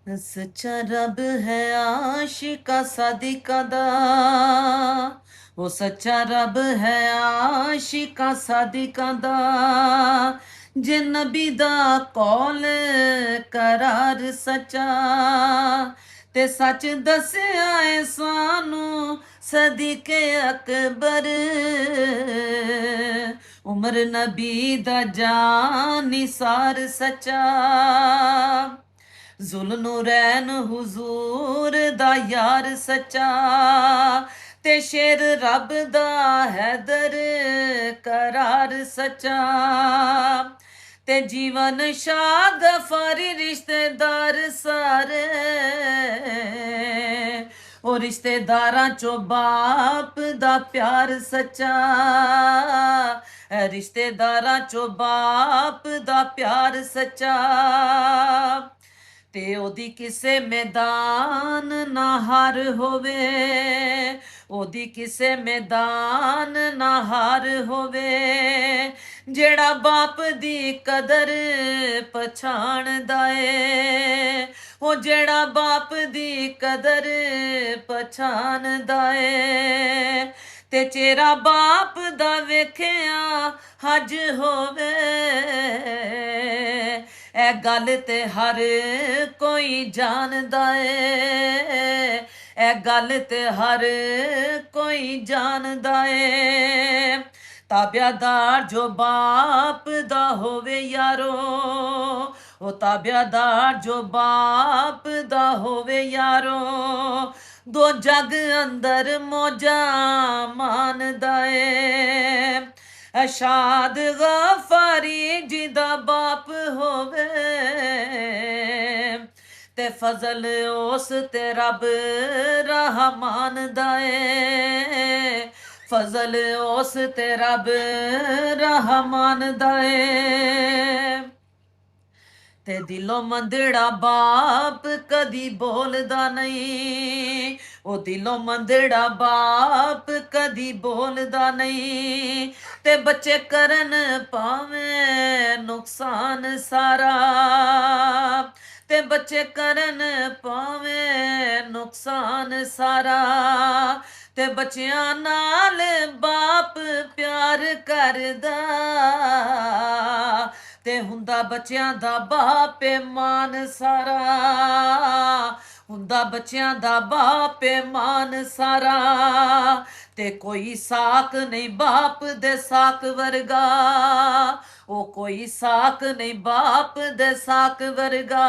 सच्चा रब है आशिका सादिका दा, वो सच्चा रब है आशिका सादिका दा, जे नबी दा कौल करार सच्चा, ते सच दस्या है सानू सदीके अकबर, उमर नबी दा जान निसार सच्चा, जुल्नूरैन हुजूर दा यार सच्चा, ते शेर रब दा हैदर करार सच्चा, ते जीवन शाह गफारी रिश्तेदार सारे, ओ रिश्तेदारां चो बाप दा प्यार सच्चा, रिश्तेदारां चो बाप दा प्यार सच्चा, ते ओदी किसे मैदान ना हार होवे, ओदी किसे मैदान ना हार होवे, जेड़ा बाप दी कदर पछाणदा ए, ओ जेड़ा बाप दी कदर पछाणदा ए, ते चेहरा बाप दा वेखिया हज होवे, ए गल ते हर कोई जानदा ए, ए गल ते हर कोई जानदा ए, ताबियादार जो बाप दा होवे यारो, ओ ताबियादार जो बाप दा होवे यारो, दो जग अंदर मौजा मानदा ए, अशाद गफारी जिदा बाप होवे, ते फजल उस ते रब रहमान दा ए, फजल उस ते रब रहमान दा ए, ते दिलों मंदड़ा बाप कदी बोलदा नहीं, ओ दिलों मंदड़ा बाप कदी बोलदा नहीं, ते बच्चे करन पावें नुकसान सारा, ते बच्चे करन पावें नुकसान सारा, ते बच्चियां नाल बाप प्यार करदा, ते हुंदा बच्चियां दा बापे मान सारा, हुंदा बच्चियां दा बापे मान सारा, ते कोई साक नहीं बाप दे साक वर्गा, ओ कोई साक नहीं बाप दे साक वर्गा,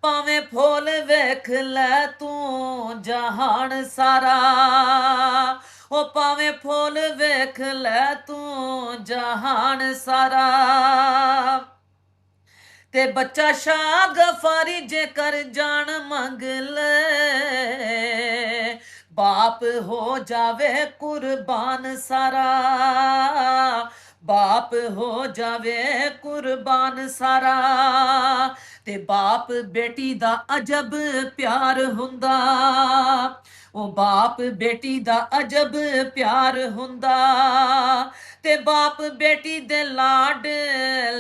भावें फुल वेख लै तू जहान सारा, ओ भावें फुल वेख लै तू जहान सारा, ते बच्चा शाह गफारी जेकर जान मंग ले, बाप हो जावे कुर्बान सारा, बाप हो जावे कुर्बान सारा, ते बाप बेटी दा अजब प्यार हुंदा, ओ बाप बेटी दा अजब प्यार हुंदा, ते बाप बेटी दे लाड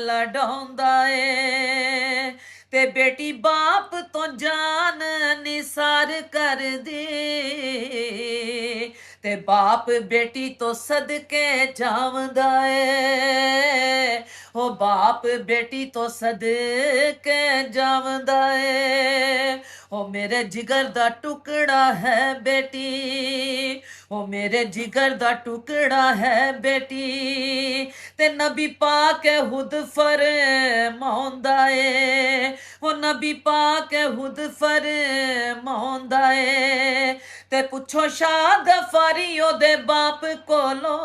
लडौंदा ए, ते बेटी बाप तो जान निसार कर दी, ते बाप बेटी तो सदके जावंदा ए, ओ बाप बेटी तो सदके जावंदा ए, ओ मेरे जिगर दा टुकड़ा है बेटी, ओ मेरे जिगर दा टुकड़ा है बेटी, ते नबी पाक हुद फरमाउंदा ए, ओ नबी पाक हुद फरमाउंदा ए, ते पुछो शाह गफारी ओदे बाप कोलों,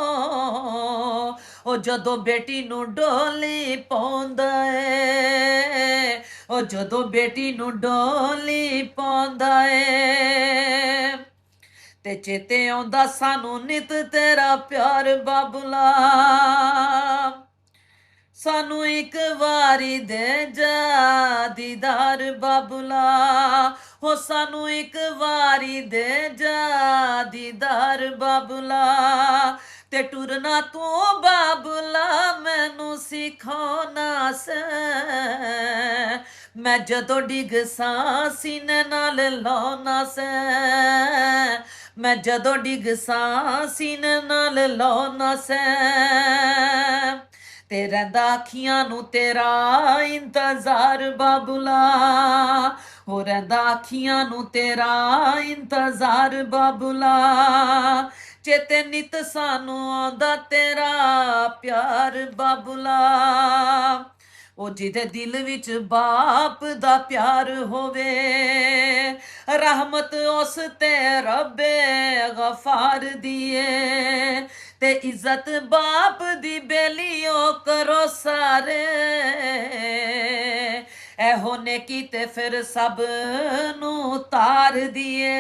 ओ जदों बेटी नू डोली पाउंदा ए, ओ जदों बेटी नू डोली पाउंदा ए, ते चेते आउंदा सानू नित तेरा प्यार बाबुला, सानू एक वारी दे जा दीदार बाबुला, हो सानू एक वारी दे जा दीदार बाबुला, ते टुरना तू बाबुला मैनू सिखाना से, मैं जदों डिग सां सीने नाल लाउना सैं, मैं जदों डिग सां सीने नाल लाउना सैं, ते रहिंदा अखियां नूं तेरा इंतजार बाबुला, हो रहिंदा अखियां नूं तेरा इंतजार बाबुला, चेते नित सानू आंदा तेरा प्यार बाबुला, ਉਹ ਜਿਹਦੇ ਦਿਲ ਵਿੱਚ ਬਾਪ ਦਾ ਪਿਆਰ ਹੋਵੇ, ਰਹਿਮਤ ਉਸ ਤੇ ਰੱਬੇ ਗਫਾਰ ਦੀਏ, ਤੇ ਇੱਜ਼ਤ ਬਾਪ ਦੀ ਬੇਲੀਓ ਕਰੋ ਸਾਰੇ, ਇਹੋ ਨੇਕੀ ਤੇ ਫਿਰ ਸਭ ਨੂੰ ਤਾਰ ਦੀਏ,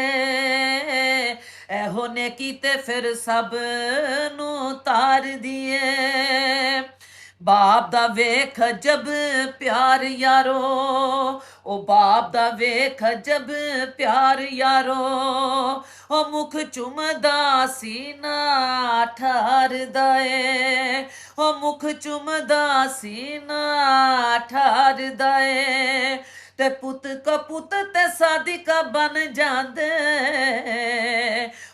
ਇਹੋ ਨੇਕੀ ਤੇ ਫਿਰ ਸਭ ਨੂੰ ਤਾਰ ਦੀਏ। बाप दा वेख जब प्यार यारो, ओ बाप दा वेख जब प्यार यारो, ओ मुख चुमदा सीना ठहरदा ए, ओ मुख चुमदा सीना ठहरदा ए, ते पुत कपुत ते सादिका बन जांदे,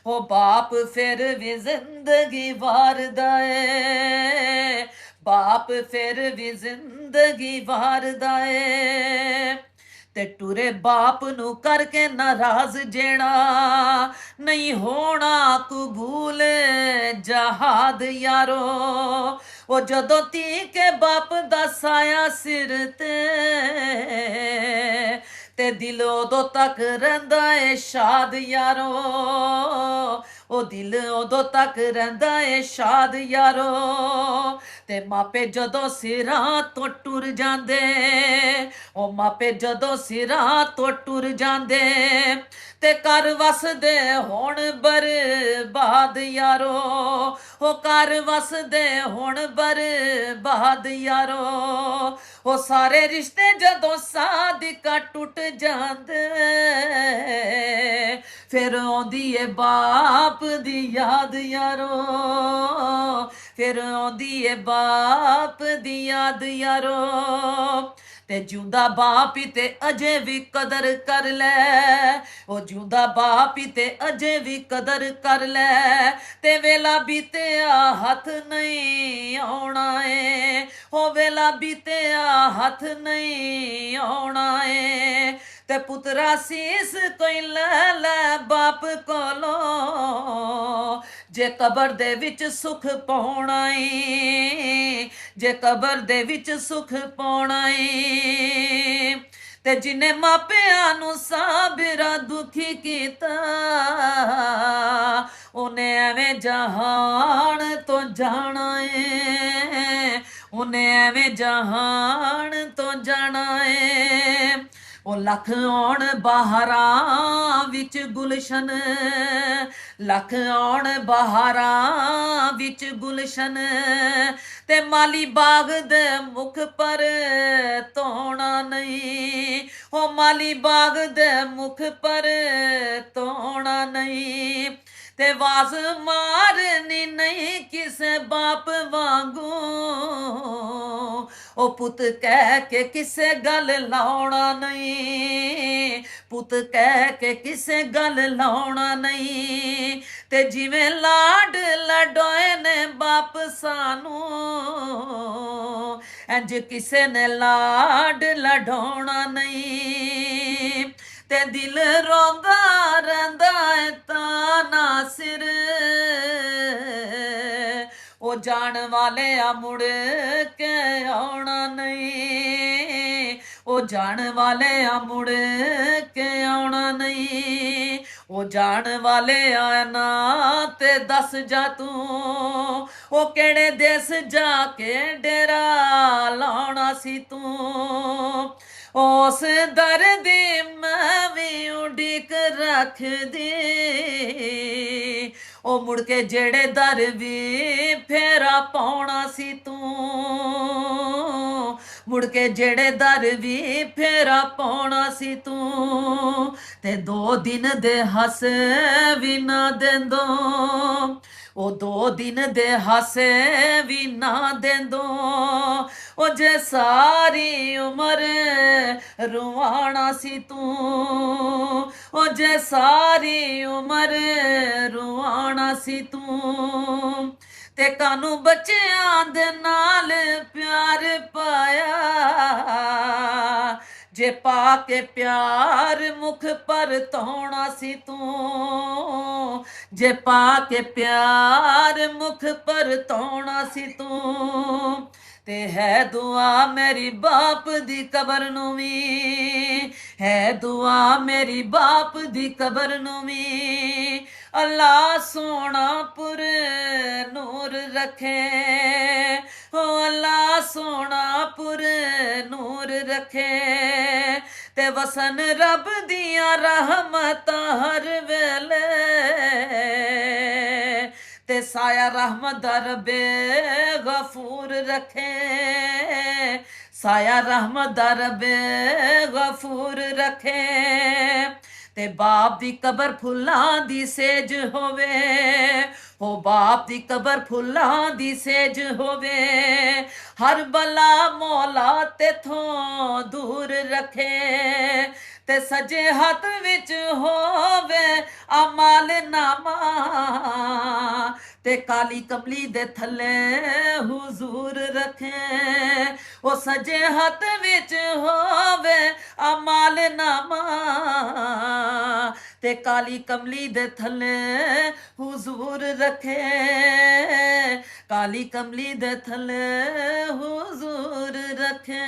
ओ बाप फिर भी जिंदगी वारदा ए, बाप फिर भी जिंदगी वारदा ए, ते टुरे बाप नू करके नाराज जेड़ा नहीं होना कबूल जहाद यारो, वो जदों धी के बाप दा साया सिर ते दिल उदों तक रहिंदा ए शाद यारो, ओ दिल उदों तक रहिंदा ए शाद यारो, ते मापे जदों सिरां तो टुर जांदे, ओ मापे जदों सिरां तो टुर जांदे, ते कर वसदे होण बर्बाद यारो, ओ कर वसदे होण बर्बाद यारो, ओ सारे रिश्ते जदों सादिका टुट जांदे, फिर आउंदी ए बाप दी याद यारो, फिर आउंदी ए बाप दी याद यारो, ते जिउंदा बाप ही ते अजे भी कदर कर ले, ओ जिउंदा बाप ही ते अजे भी कदर कर ले, ते वेला बीतेया हथ नहीं आउणा ए, ओ वेला बीतेया हथ नहीं आउणा ए, ते पुत्रा सीस कोई ले ले बाप कोलों, जे कबर दे विच सुख पाउणा ई, जे कबर दे विच सुख पाउणा ई, ते जिन्ने मापियां नू साबिरा दुखी कीता, उन्हें एवें जहान तो जाना है, उन्हें एवें जहान तो जाना है, ओ लख आउण बहारां विच गुलशन, लख आउण बहारां विच गुलशन, ते माली बाग दे मुख पर तोना नहीं, ओ माली बाग दे मुख पर तोना नहीं, ते वाज मारनी नहीं किसे बाप वांगू, ओ पुत कह के किसे गल लाउणा नहीं, पुत कह के किसे गल लाउणा नहीं, ते जिवें लाड लडोए ने बाप सानू, इंज किसे ने लाड लडोना नहीं, ते दिल रोंदा रहिंदा है ताना सिर, ओ जान वाले आ मुड़ के आउणा नहीं, ओ जान वाले आ मुड़ के आउणा नहीं, ओ जान वाले आना ते दस जा तू, ओ केड़े देश जाके डेरा लाउणा सी तू, उस दर दी मैं भी उड़ीक रख दी, ओ मुड़ के जेड़े दर भी फेरा पाउणा सी तू, मुड़ के जेड़े दर भी फेरा पाउणा सी तू, ते 2 दिन दे हस भी ना देंदो, ਉਹ 2 ਦਿਨ ਦੇ ਹਾਸੇ ਵੀ ਨਾ ਦੇਂਦੋ ਉਹ ਜੇ ਸਾਰੀ ਉਮਰ ਰੁਵਾਣਾ ਸੀ ਤੂੰ ਉਹ ਜੇ ਸਾਰੀ ਉਮਰ ਰੁਵਾਣਾ ਸੀ ਤੂੰ ਤੇ ਕਾਨੂੰ ਬੱਚਿਆਂ ਦੇ ਨਾਲ ਪਿਆਰ ਪਾਇਆ ਜੇ ਪਾ ਕੇ ਪਿਆਰ ਮੁਖ ਪਰਤਾਉਣਾ ਸੀ ਤੂੰ ਜੇ ਪਾ ਕੇ ਪਿਆਰ ਮੁਖ ਪਰਤਾਉਣਾ ਸੀ ਤੂੰ ਤੇ ਹੈ ਦੁਆ ਮੇਰੀ ਬਾਪ ਦੀ ਕਬਰ ਨੂੰ ਵੀ ਹੈ ਦੁਆ ਮੇਰੀ ਬਾਪ ਦੀ ਕਬਰ ਨੂੰ ਵੀ ਅੱਲਾ ਸੋਹਣਾ ਪੁਰ ਨੂਰ ਰੱਖੇ ਹੋ ਅੱਲਾ ਸੋਹਣਾ ਪੁਰ ਨੂਰ ਰੱਖੇ ਤੇ ਵਸਨ ਰੱਬ ਦੀਆਂ ਰਹਿਮਤਾਂ ਹਰ ਵੇਲੇ ਤੇ ਸਾਇਆ ਰਹਿਮਤ ਦਾ ਰੱਬੇ ਗਫੂਰ ਰੱਖੇ ਸਾਇਆ ਰਹਿਮਤ ਦਾ ਰੱਬੇ ਗਫੂਰ ਰੱਖੇ ਤੇ ਬਾਪ ਦੀ ਕਬਰ ਫੁੱਲਾਂ ਦੀ ਸੇਜ ਹੋਵੇ ਹੋ ਬਾਪ ਦੀ ਕਬਰ ਫੁੱਲਾਂ ਦੀ ਸੇਜ ਹੋਵੇ ਹਰ ਬਲਾ ਮੌਲਾ ਤੇਥੋਂ ਦੂਰ ਰੱਖੇ ਤੇ ਸਜੇ ਹੱਥ ਵਿੱਚ ਹੋਵੇ ਅਮਲ ਨਾਮਾ ਤੇ ਕਾਲੀ ਕਮਲੀ ਦੇ ਥੱਲੇ ਹੁਜ਼ੂਰ ਰੱਖੇ ਉਹ ਸਜੇ ਹੱਥ ਵਿੱਚ ਹੋਵੇ ਅਮਲ ਨਾਮਾ ਤੇ ਕਾਲੀ ਕਮਲੀ ਦੇ ਥੱਲੇ ਹੁਜ਼ੂਰ ਰੱਖੇ ਕਾਲੀ ਕਮਲੀ ਦੇ ਥੱਲੇ ਹੁਜ਼ੂਰ ਰੱਖੇ।